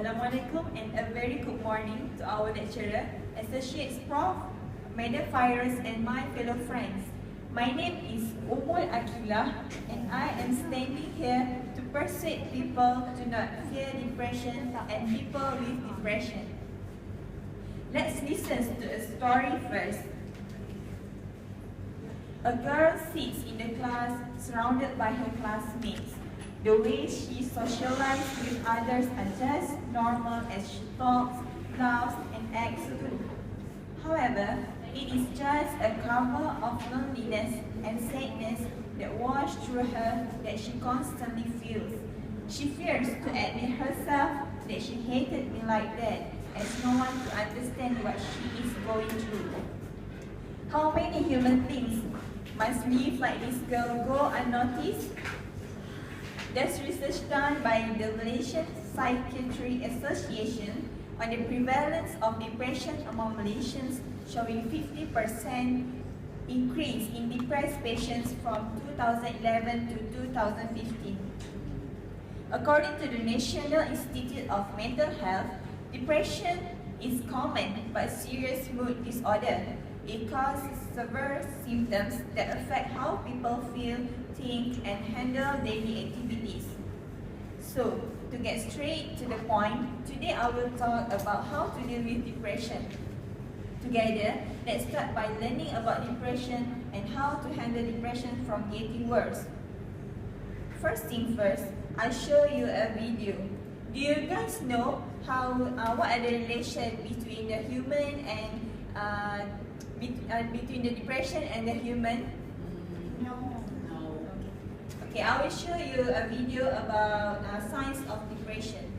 Assalamualaikum and a very good morning to our lecturer, Associates Prof, Madam FAIRUZ and my fellow friends. My name is AQILAH and I am standing here to persuade people to not fear depression and people with depression. Let's listen to a story first. A girl sits in the class surrounded by her classmates. The way she socializes with others are just normal as she talks, laughs, and acts too. However, it is just a cover of loneliness and sadness that wash through her that she constantly feels. She fears to admit herself that she hated me like that, as no one could understand what she is going through. How many human beings must live like this girl go unnoticed? There's research done by the Malaysian Psychiatric Association on the prevalence of depression among Malaysians, showing 50% increase in depressed patients from 2011 to 2015. According to the National Institute of Mental Health, depression is common but serious mood disorder. It causes severe symptoms that affect how people feel, think, and handle daily activities. So, to get straight to the point, today I will talk about how to deal with depression. Together, let's start by learning about depression and how to handle depression from getting worse. First thing first, I'll show you a video. Do you guys know what are the relations between the human and between the depression and the human? No. Okay, I will show you a video about signs of depression.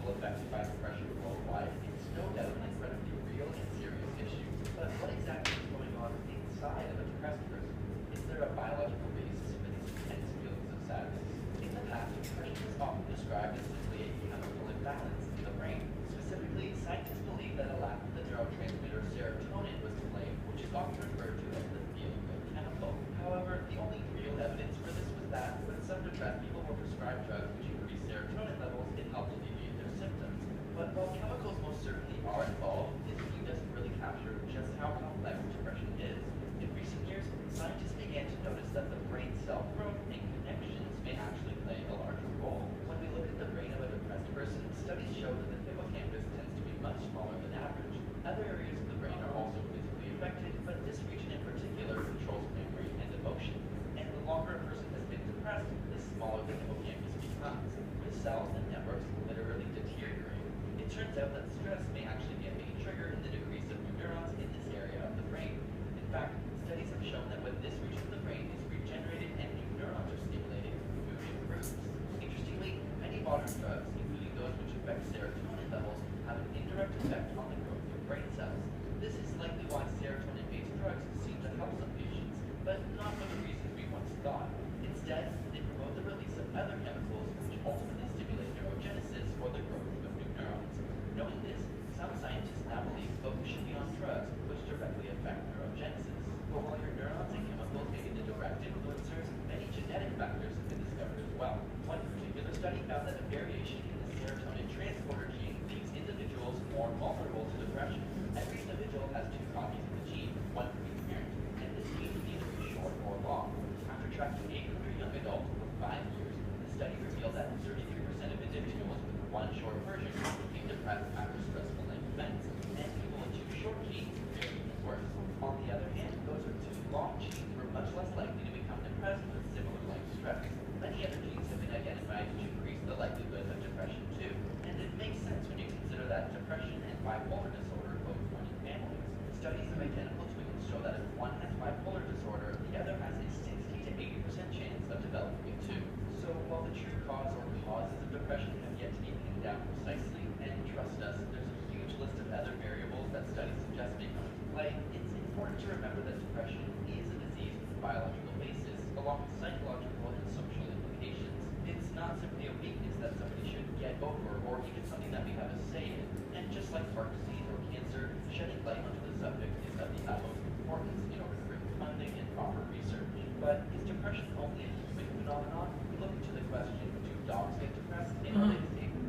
Affected by depression worldwide, it's no doubt an incredibly real and serious issue. But what exactly is going on inside of a depressed person? Is there a biological basis for these intense feelings of sadness? In the past, depression was often described as simply a chemical imbalance in the brain. Specifically, scientists believe that a lack of the neurotransmitter serotonin was to blame, which is often referred to as the feel-good chemical. However, the only real evidence for this was that when some depressed people were prescribed drugs which increased serotonin levels, it helped alleviate their symptoms. But while chemicals most certainly are involved, this view doesn't really capture just how complex depression is. In recent years, scientists began to notice that the brain cell growth and connections may actually play a larger role. When we look at the brain of a depressed person, studies show that the hippocampus tends to be much smaller than average. Other areas of the brain are also physically affected, but this region in particular controls memory and emotion. And the longer a person has been depressed, the smaller the hippocampus becomes. The cells and networks literally deteriorate. It turns out that stress may actually be a main trigger in the decrease of new neurons in this area of the brain. In fact, studies have shown that when this region of the brain is regenerated and new neurons are stimulated, mood improves. Interestingly, many modern drugs, including those which affect serotonin levels, have an indirect effect on the growth of brain cells. This is likely why serotonin-based drugs seem to help some patients, but not for the reasons we once thought. Instead, they promote the release of other chemicals which ultimately stimulate neurogenesis or the growth of new neurons. Knowing this, some scientists now believe focus should be on drugs which directly affect neurogenesis. But while your neurons and chemicals may be the direct influencers, many genetic factors have been discovered as well. One particular study found that a variation in the serotonin transporter gene leaves individuals more vulnerable to depression. Every individual has two copies of the gene, one for each parent, and this gene can either be short or long. After tracking 800 young adults for 5 years, the study revealed that 33% of individuals with one short version became depressed after stressful life events, and people with two short genes fared even worse. On the other hand, those with two long genes were much less likely to become depressed with similar life stress. Many other genes have been identified which increase the likelihood of depression too, and it makes sense when you consider that depression and bipolar disorder both run in families. Studies of identical twins show that if one has bipolar disorder, the other has a 60 to 80% chance of developing it too. So while the true cause or causes of depression have yet to be pinned down precisely, and trust us, there's a huge list of other variables that studies suggest may come into Like, it's important to remember that depression is a disease with a biological basis, along with psychological and social implications. It's not simply a weakness that somebody should get over, or even something that we have a say in. And just like heart disease or cancer, shedding light onto the subject is of the utmost importance in order to bring funding and proper research. But is depression only a human phenomenon? We look into the question, do dogs get depressed in our latest paper?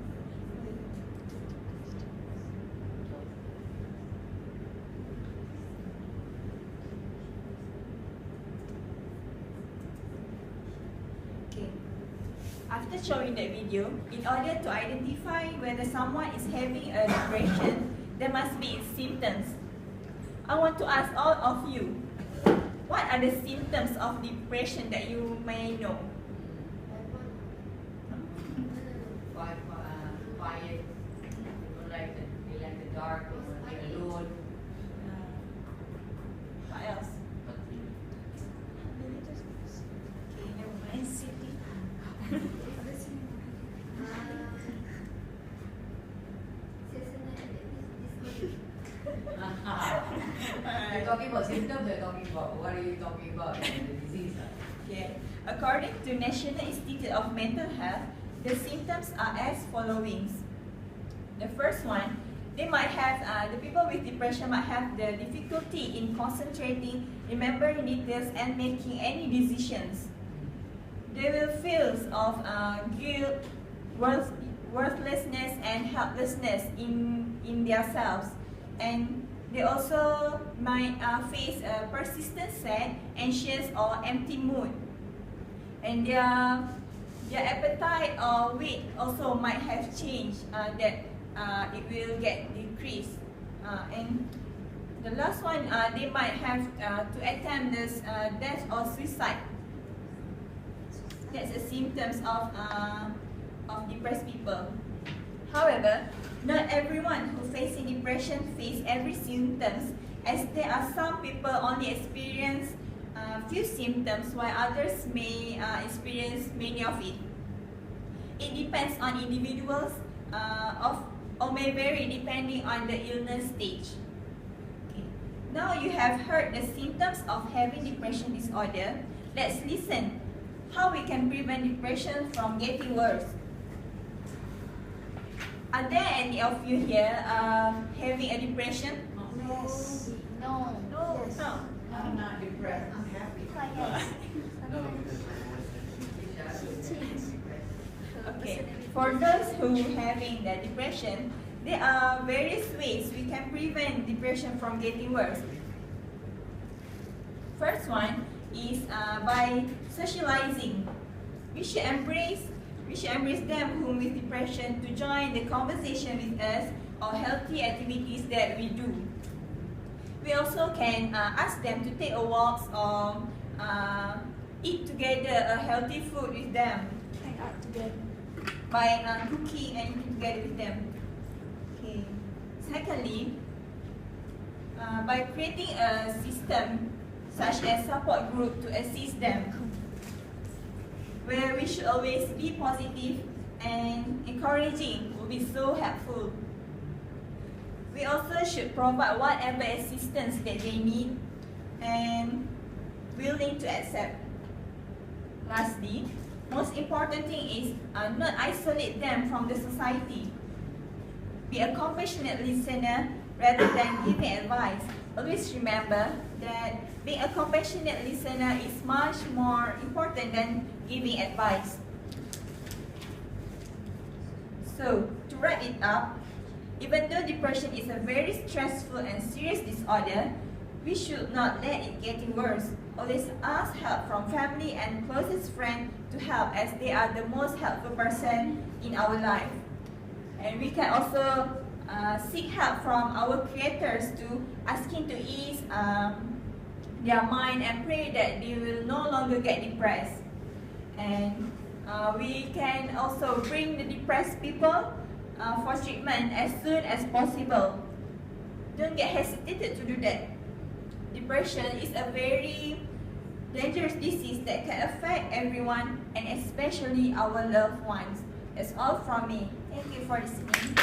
Okay. After showing that video, in order to identify whether someone is having a depression, there must be its symptoms. I want to ask all of you, what are the symptoms of depression that you may know? Quiet, people they like the dark, they alone. What else? Okay, never mind. You're talking about symptoms, you're talking about, what are you talking about? The disease. Okay. According to National Institute of Mental Health, the symptoms are as following. The first one, they might have, the people with depression might have the difficulty in concentrating, remembering details, and making any decisions. They will feel of guilt, worthlessness, and helplessness in themselves. And they also might face a persistent sad, anxious, or empty mood. And their appetite or weight also might have changed, that it will get decreased. And the last one, they might have to attempt this death or suicide. That's the symptoms of depressed people. However, not everyone who facing depression face every symptoms, as there are some people only experience few symptoms while others may experience many of it. It depends on individuals or may vary depending on the illness stage. Okay. Now you have heard the symptoms of having depression disorder. Let's listen how we can prevent depression from getting worse. Are there any of you here having a depression? Yes. No. No. Yes. No. I'm not depressed, I'm happy. No, because Okay. For those who having the depression, there are various ways we can prevent depression from getting worse. First one is by socializing. We should embrace them who with depression to join the conversation with us or healthy activities that we do. We also can ask them to take a walk or eat together a healthy food with them. Hang out together. By cooking and eating together with them. Okay. Secondly, by creating a system such as support group to assist them, where we should always be positive and encouraging will be so helpful. We also should provide whatever assistance that they need and willing to accept. Lastly, most important thing is not isolate them from the society. Be a compassionate listener rather than giving advice. Always remember that being a compassionate listener is much more important than giving advice. So, to wrap it up, even though depression is a very stressful and serious disorder, we should not let it get worse. Always ask help from family and closest friend to help, as they are the most helpful person in our life. And we can also seek help from our creators to asking to ease their mind and pray that they will no longer get depressed. And we can also bring the depressed people for treatment as soon as possible. Don't get hesitated to do that. Depression is a very dangerous disease that can affect everyone and especially our loved ones. That's all from me. Thank you for listening.